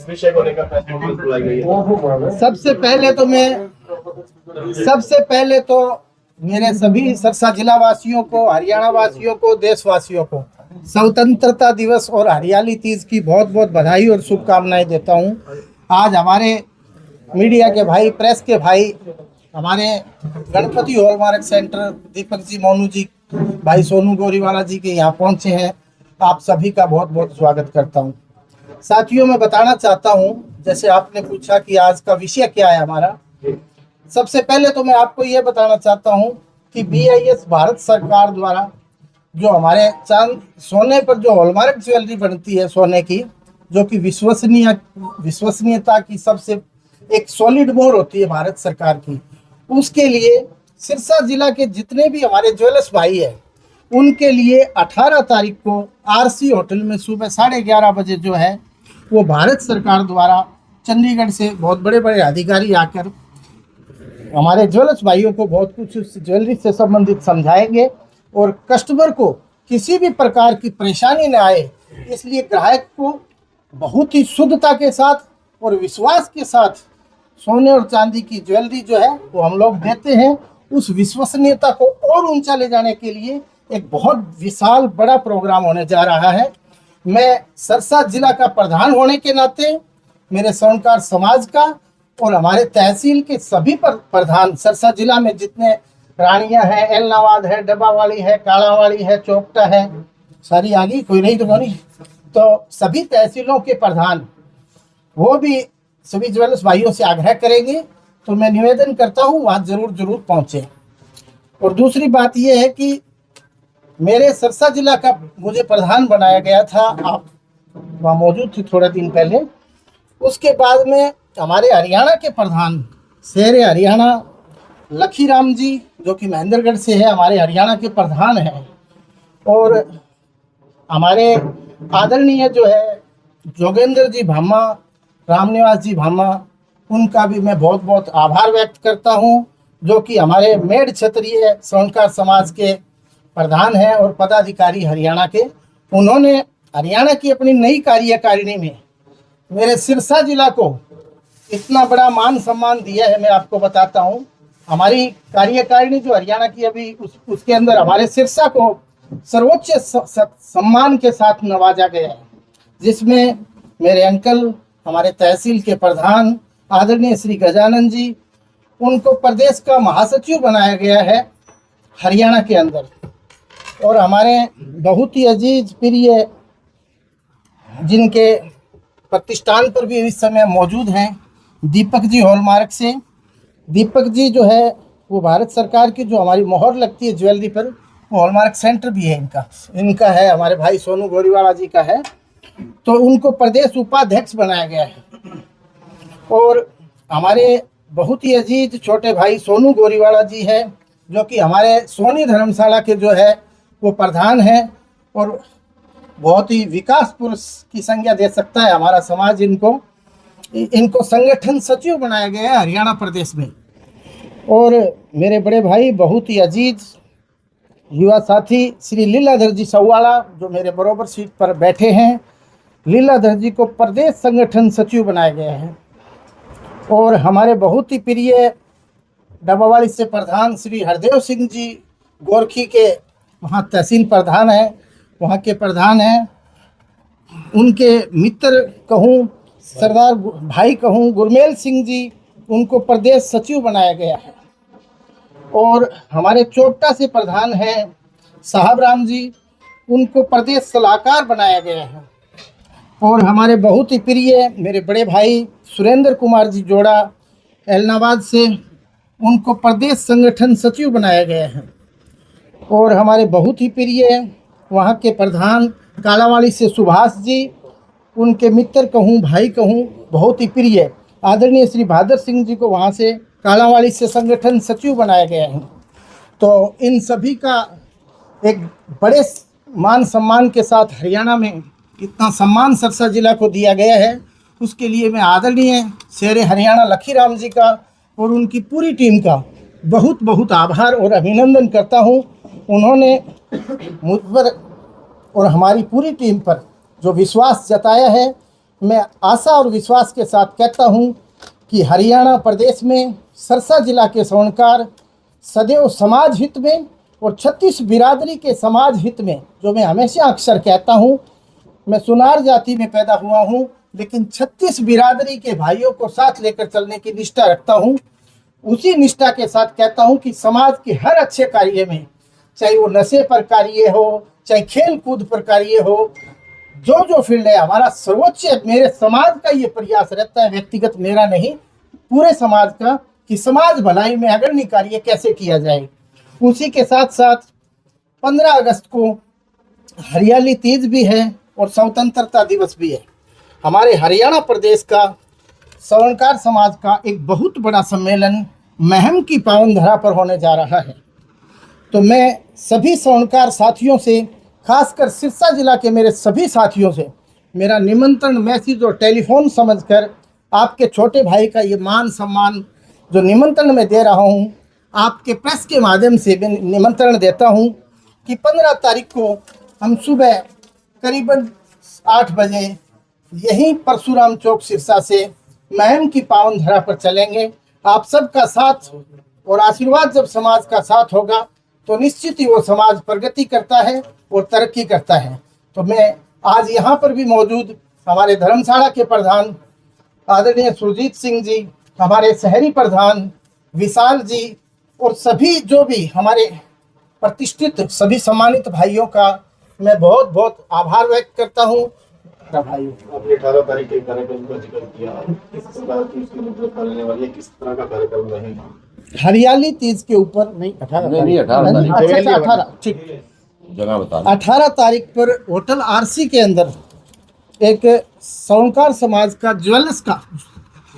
विषय को लेकर प्रेस कॉन्फ्रेंस बुलाई गई है? सबसे पहले तो मेरे सभी सरसा जिला वासियों को, हरियाणा वासियों को, देशवासियों को स्वतंत्रता दिवस और हरियाली तीज की बहुत बहुत बधाई और शुभकामनाएं देता हूं। आज हमारे मीडिया के भाई, प्रेस के भाई, हमारे गणपति हॉलमार्क सेंटर दीपक जी, मोनू जी, भाई सोनू गोरीवाला जी के यहाँ पहुंचे हैं। आप सभी का बहुत बहुत स्वागत करता हूं। साथियों, मैं बताना चाहता हूं, जैसे आपने पूछा कि आज का विषय क्या है हमारा, सबसे पहले तो मैं आपको ये बताना चाहता हूं कि BIS भारत सरकार द्वारा जो हमारे चांद सोने पर जो हॉलमार्क ज्वेलरी बनती है सोने की, जो कि विश्वसनीयता की सबसे एक सॉलिड मोहर होती है भारत सरकार की, उसके लिए सिरसा जिला के जितने भी हमारे ज्वेलर्स भाई हैं उनके लिए 18 तारीख को RC होटल में सुबह 11:30 बजे जो है वो भारत सरकार द्वारा चंडीगढ़ से बहुत बड़े बड़े अधिकारी आकर हमारे ज्वेलर्स भाइयों को बहुत कुछ उस ज्वेलरी से संबंधित समझाएंगे और कस्टमर को किसी भी प्रकार की परेशानी न आए, इसलिए ग्राहक को बहुत ही शुद्धता के साथ और विश्वास के साथ सोने और चांदी की ज्वेलरी जो है वो हम लोग देते हैं। उस विश्वसनीयता को और ऊंचा ले जाने के लिए एक बहुत विशाल बड़ा प्रोग्राम होने जा रहा है। मैं सरसा जिला का प्रधान होने के नाते मेरे स्वर्णकार समाज का और हमारे तहसील के सभी प्रधान, सरसा जिला में जितने रानियां हैं, एलनाबाद है, डब्बावाली है, कालावाली है, चौकटा है, सारी आगे कोई नहीं तो नहीं, तो सभी तहसीलों के प्रधान वो भी सभी ज्वेलर्स भाइयों से आग्रह करेंगे। तो मैं निवेदन करता हूँ वहाँ जरूर पहुँचे। और दूसरी बात यह है कि मेरे सरसा जिला का मुझे प्रधान बनाया गया था, आप वहाँ मौजूद थे थोड़ा दिन पहले। उसके बाद में हमारे हरियाणा के प्रधान, शेर हरियाणा लखीराम जी, जो कि महेंद्रगढ़ से है, हमारे हरियाणा के प्रधान हैं। और हमारे आदरणीय जो है जोगेंद्र जी भामा, रामनिवास जी भामा, उनका भी मैं बहुत बहुत आभार व्यक्त करता हूं, जो कि हमारे मेड़ क्षेत्रीय स्वर्णकार समाज के प्रधान हैं और पदाधिकारी हरियाणा के। उन्होंने हरियाणा की अपनी नई कार्यकारिणी में मेरे सिरसा जिला को इतना बड़ा मान सम्मान दिया है। मैं आपको बताता हूं, हमारी कार्यकारिणी जो हरियाणा की अभी उसके अंदर हमारे सिरसा को सर्वोच्च सम्मान के साथ नवाजा गया है, जिसमें मेरे अंकल, हमारे तहसील के प्रधान आदरणीय श्री गजानन जी, उनको प्रदेश का महासचिव बनाया गया है हरियाणा के अंदर। और हमारे बहुत ही अजीज प्रिय, जिनके प्रतिष्ठान पर भी इस समय मौजूद हैं, दीपक जी हॉलमार्क से। दीपक जी जो है वो भारत सरकार की जो हमारी मोहर लगती है ज्वेलरी पर, हॉलमार्क सेंटर भी है इनका है, हमारे भाई सोनू गोरीवाला जी का है। तो उनको प्रदेश उपाध्यक्ष बनाया गया है। और हमारे बहुत ही अजीज छोटे भाई सोनू गोरीवाला जी है, जो कि हमारे सोनी धर्मशाला के जो है वो प्रधान हैं और बहुत ही विकास पुरुष की संज्ञा दे सकता है हमारा समाज। इनको संगठन सचिव बनाया गया है हरियाणा प्रदेश में। और मेरे बड़े भाई, बहुत ही अजीज युवा साथी श्री लीलाधर जी सवाड़ा, जो मेरे बरोबर सीट पर बैठे हैं, लीलाधर जी को प्रदेश संगठन सचिव बनाया गया है। और हमारे बहुत ही प्रिय डब्बावाली से प्रधान श्री हरदेव सिंह जी गोरखी के वहाँ तहसील प्रधान हैं, वहाँ के प्रधान हैं। उनके मित्र कहूँ, सरदार भाई कहूँ, गुरमेल सिंह जी, उनको प्रदेश सचिव बनाया गया है। और हमारे चोपटा से प्रधान हैं साहब राम जी, उनको प्रदेश सलाहकार बनाया गया है। और हमारे बहुत ही प्रिय मेरे बड़े भाई सुरेंद्र कुमार जी जोड़ा एलनाबाद से, उनको प्रदेश संगठन सचिव बनाया गया है। और हमारे बहुत ही प्रिय वहाँ के प्रधान कालावाड़ी से सुभाष जी, उनके मित्र कहूँ, भाई कहूँ, बहुत ही प्रिय आदरणीय श्री भादर सिंह जी को वहाँ से कालावाड़ी से संगठन सचिव बनाया गया है। तो इन सभी का एक बड़े मान सम्मान के साथ हरियाणा में इतना सम्मान सरसा जिला को दिया गया है, उसके लिए मैं आदरणीय शेर हरियाणा लखीराम जी का और उनकी पूरी टीम का बहुत बहुत आभार और अभिनंदन करता हूं। उन्होंने मुझ पर और हमारी पूरी टीम पर जो विश्वास जताया है, मैं आशा और विश्वास के साथ कहता हूं कि हरियाणा प्रदेश में सिरसा जिला के स्वर्णकार सदैव समाज हित में और 36 बिरादरी के समाज हित में, जो मैं हमेशा अक्सर कहता हूं, मैं सुनार जाति में पैदा हुआ हूं, लेकिन 36 बिरादरी के भाइयों को साथ लेकर चलने की निष्ठा रखता हूं। उसी निष्ठा के साथ कहता हूं कि समाज के हर अच्छे कार्य में, चाहे वो नशे पर कार्य हो, चाहे खेल कूद पर कार्य हो, जो फील्ड है, हमारा सर्वोच्च मेरे समाज का ये प्रयास रहता है, व्यक्तिगत मेरा नहीं, पूरे समाज का, कि समाज भलाई में अग्रणी कार्य कैसे किया जाए। उसी के साथ साथ 15 अगस्त को हरियाली तीज भी है और स्वतंत्रता दिवस भी है। हमारे हरियाणा प्रदेश का स्वर्णकार समाज का एक बहुत बड़ा सम्मेलन महम की पावन धरा पर होने जा रहा है। तो मैं सभी स्वर्णकार साथियों से, खासकर सिरसा जिला के मेरे सभी साथियों से मेरा निमंत्रण मैसेज और टेलीफोन समझकर आपके छोटे भाई का ये मान सम्मान जो निमंत्रण मैं दे रहा हूँ, आपके प्रेस के माध्यम से मैं निमंत्रण देता हूँ कि 15 तारीख को हम सुबह करीबन 8 बजे यहीं परशुराम चौक सिरसा से महम की पावन धरा पर चलेंगे। आप सबका साथ और आशीर्वाद जब समाज का साथ होगा तो निश्चित ही वो समाज प्रगति करता है और तरक्की करता है। तो मैं आज यहाँ पर भी मौजूद हमारे धर्मशाला के प्रधान आदरणीय सुरजीत सिंह जी, हमारे शहरी प्रधान विशाल जी और सभी जो भी हमारे प्रतिष्ठित सभी सम्मानित भाइयों का मैं बहुत बहुत आभार व्यक्त करता हूँ। आपने 18 तारीख के कार्यक्रम का जिक्र किया, किस तरह की इसकी मतलब करने वाली किस तरह का कार्यक्रम रहेगा? हरियाली तीज के ऊपर नहीं, 18 ठीक, जगह बता 18 तारीख पर होटल आरसी के अंदर एक स्वर्णकार समाज का ज्वेलर्स का,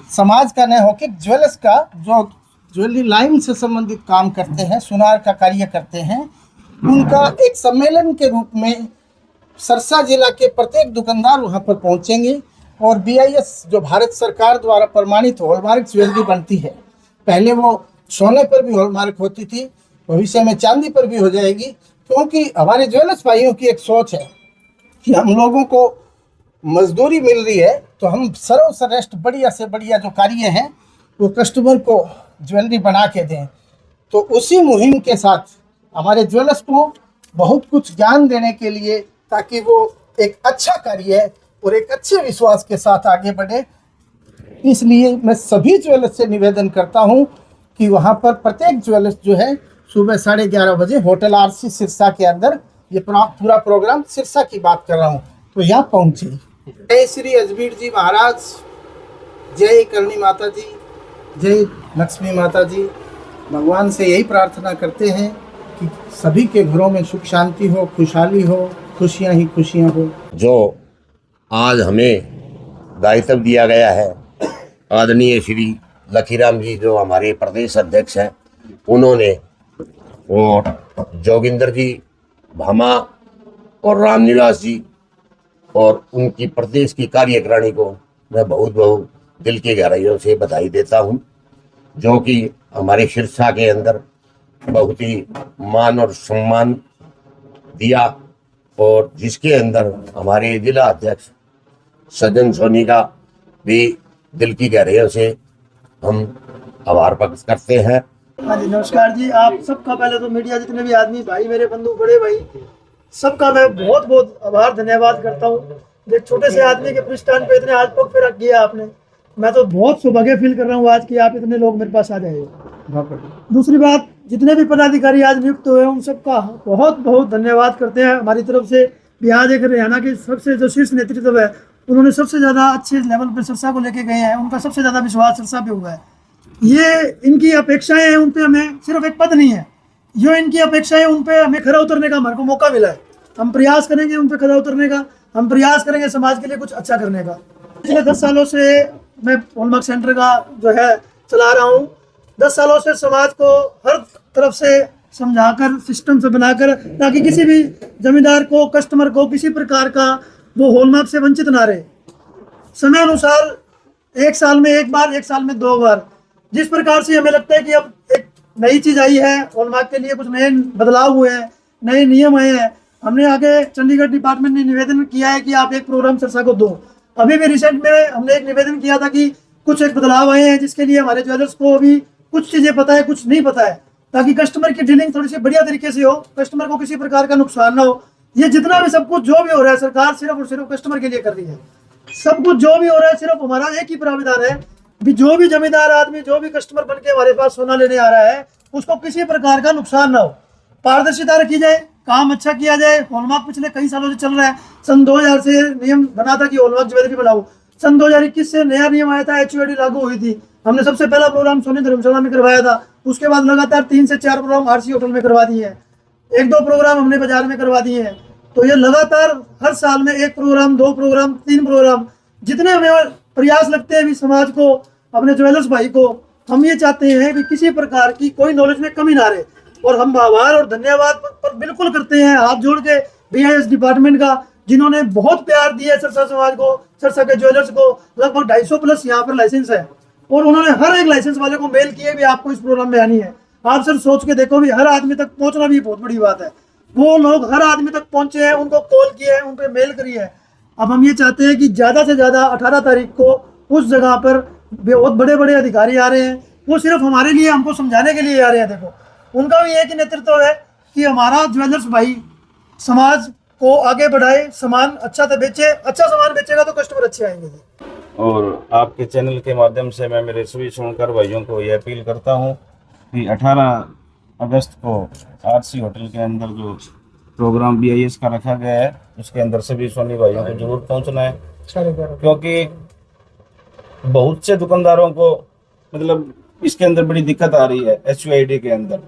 समाज का नहीं होकर ज्वेलर्स का, जो ज्वेलरी लाइन से संबंधित काम करते हैं, सुनार का कार्य करते हैं, उनका एक सम्मेलन के रूप में सिरसा जिला के प्रत्येक दुकानदार वहां पर पहुंचेंगे और BIS जो भारत सरकार द्वारा प्रमाणित हॉलमार्क ज्वेलरी बनती है, पहले वो सोने पर भी हॉलमार्क होती थी, भविष्य में चांदी पर भी हो जाएगी, क्योंकि हमारे ज्वेलर्स भाइयों की एक सोच है कि हम लोगों को मजदूरी मिल रही है तो हम सर्वश्रेष्ठ बढ़िया से बढ़िया जो कार्य है वो कस्टमर को ज्वेलरी बना के दें। तो उसी मुहिम के साथ हमारे ज्वेलर्स को बहुत कुछ ज्ञान देने के लिए, ताकि वो एक अच्छा कार्य और एक अच्छे विश्वास के साथ आगे बढ़े, इसलिए मैं सभी ज्वेलर्स से निवेदन करता हूं कि वहां पर प्रत्येक ज्वेलर्स जो है सुबह 11:30 बजे होटल आरसी सिरसा के अंदर, ये पूरा प्रोग्राम सिरसा की बात कर रहा हूं, तो यहाँ पहुंचे। जय श्री अजमेर जी महाराज, जय करणी माता जी, जय लक्ष्मी माता जी। भगवान से यही प्रार्थना करते हैं कि सभी के घरों में सुख शांति हो, खुशहाली हो, खुशियाँ ही खुशियाँ हो। जो आज हमें दायित्व दिया गया है, आदरणीय श्री लखीराम जी जो हमारे प्रदेश अध्यक्ष हैं, उन्होंने, और जोगिंदर जी भामा और रामनिवास जी और उनकी प्रदेश की कार्यकारिणी को मैं बहुत बहुत दिल की गहराइयों से बधाई देता हूं, जो कि हमारे सिरसा के अंदर बहुत ही मान और सम्मान दिया, और जिसके अंदर हमारे जिला अध्यक्ष सज्जन सोनी का भी दिल की गहराइयों से हम आभार प्रकट करते हैं। हाँ जी, नमस्कार जी। आप सबका पहले तो मीडिया जितने भी आदमी, भाई मेरे बंधु, बड़े भाई, सबका मैं बहुत बहुत आभार धन्यवाद करता हूँ। एक छोटे से आदमी के प्रतिष्ठान पे इतने आज पग फेरा किया आपने, मैं तो बहुत सौभाग्य फील कर रहा हूँ आज कि आप इतने लोग मेरे पास आ जाए। दूसरी बात, जितने भी पदाधिकारी आज नियुक्त हुए उन सबका बहुत बहुत धन्यवाद करते हैं हमारी तरफ से। बिहार एक हरियाणा के सबसे जो शीर्ष नेतृत्व है, उन्होंने सबसे ज़्यादा अच्छे लेवल पर सिरसा को लेके गए हैं, उनका सबसे ज़्यादा विश्वास सिरसा पे हुआ है। ये इनकी अपेक्षाएं हैं, उन पे हमें सिर्फ एक पद नहीं है, जो इनकी अपेक्षाएं उन पे हमें खरा उतरने का हमारे को मौका मिला है। हम प्रयास करेंगे उन पे खरा उतरने का, हम प्रयास करेंगे समाज के लिए कुछ अच्छा करने का। पिछले 10 सालों से मैं हॉलमार्क सेंटर का जो है चला रहा हूँ। 10 सालों से समाज को हर तरफ से समझाकर, सिस्टम से बनाकर, ताकि किसी भी जमींदार को, कस्टमर को किसी प्रकार का वो हॉलमार्क से वंचित ना रहे। समय अनुसार 1 साल में 1 बार, 1 साल में 2 बार, जिस प्रकार से हमें लगता है कि अब एक नई चीज़ आई है, हॉलमार्क के लिए कुछ नए बदलाव हुए हैं, नए नियम आए हैं, हमने आगे चंडीगढ़ डिपार्टमेंट ने निवेदन किया है कि आप एक प्रोग्राम सिरसा को दो। अभी भी रिसेंट में हमने एक निवेदन किया था कि कुछ एक बदलाव आए हैं जिसके लिए हमारे ज्वेलर्स को अभी कुछ चीजें पता है, कुछ नहीं पता है, ताकि कस्टमर की डीलिंग थोड़ी सी बढ़िया तरीके से हो, कस्टमर को किसी प्रकार का नुकसान ना हो। ये जितना भी सब कुछ जो भी हो रहा है सरकार सिर्फ और सिर्फ कस्टमर के लिए कर रही है। सब कुछ जो भी हो रहा है सिर्फ हमारा एक ही प्राविधान है भी जो भी जमींदार आदमी जो भी कस्टमर बन के हमारे पास सोना लेने आ रहा है उसको किसी प्रकार का नुकसान ना हो, पारदर्शिता रखी जाए, काम अच्छा किया जाए। हॉलमार्क पिछले कई सालों से चल रहा है। सन 2000 से नियम बना था कि हॉलमार्क ज्वेलरी बनाओ। सन 2021 से नया नियम आया था, HUID लागू हुई थी। हमने सबसे पहला प्रोग्राम सोनी धर्मशाला में करवाया था। उसके बाद लगातार 3 से 4 प्रोग्राम RC होटल में करवा दिए हैं। 1-2 प्रोग्राम हमने बाजार में करवा दिए हैं। तो ये लगातार हर साल में 1 प्रोग्राम, 2 प्रोग्राम, 3 प्रोग्राम, जितने हमें प्रयास लगते हैं भी समाज को, अपने ज्वेलर्स भाई को, हम ये चाहते हैं कि किसी प्रकार की कोई नॉलेज में कमी ना रहे। और हम आभार और धन्यवाद पर बिल्कुल करते हैं हाथ जोड़ के BIS डिपार्टमेंट का, जिन्होंने बहुत प्यार दिया है सरसा समाज को, सरसा के ज्वेलर्स को। लगभग 250 प्लस यहाँ पर लाइसेंस है और उन्होंने हर एक लाइसेंस वाले को मेल किए भी आपको इस प्रोग्राम में आनी है। आप सर सोच के देखो भी हर आदमी तक पहुंचना भी बहुत बड़ी बात है। वो लोग हर आदमी तक पहुंचे हैं, उनको कॉल किया है, उन पर मेल करी है। अब हम ये चाहते हैं कि ज़्यादा से ज़्यादा 18 तारीख को उस जगह पर बहुत बड़े बड़े अधिकारी आ रहे हैं। वो सिर्फ हमारे लिए, हमको समझाने के लिए आ रहे हैं। देखो उनका भी एक ही नेतृत्व है कि हमारा ज्वेलर्स भाई समाज को आगे बढ़ाए, सामान अच्छा से बेचे। अच्छा सामान बेचेगा तो कस्टमर अच्छे आएंगे जी। और आपके चैनल के माध्यम से मैं मेरे सभी सुनकर भाइयों को ये अपील करता हूँ कि 18 अगस्त को RC होटल के अंदर जो प्रोग्राम BIS का रखा गया है उसके अंदर सभी सोनी भाइयों को जरूर पहुँचना है, क्योंकि बहुत से दुकानदारों को मतलब इसके अंदर बड़ी दिक्कत आ रही है HUID के अंदर।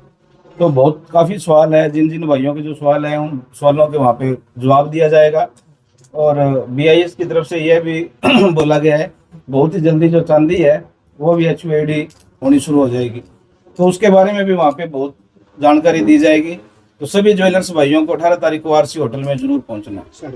तो बहुत काफ़ी सवाल है, जिन जिन भाइयों के जो सवाल हैं उन सवालों के वहाँ पे जवाब दिया जाएगा। और BIS की तरफ से यह भी बोला गया है बहुत ही जल्दी जो चांदी है वो भी HUID होनी शुरू हो जाएगी, तो उसके बारे में भी वहाँ पे बहुत जानकारी दी जाएगी। तो सभी ज्वेलर्स भाइयों को 18 तारीख को RC होटल में जरूर पहुँचना है।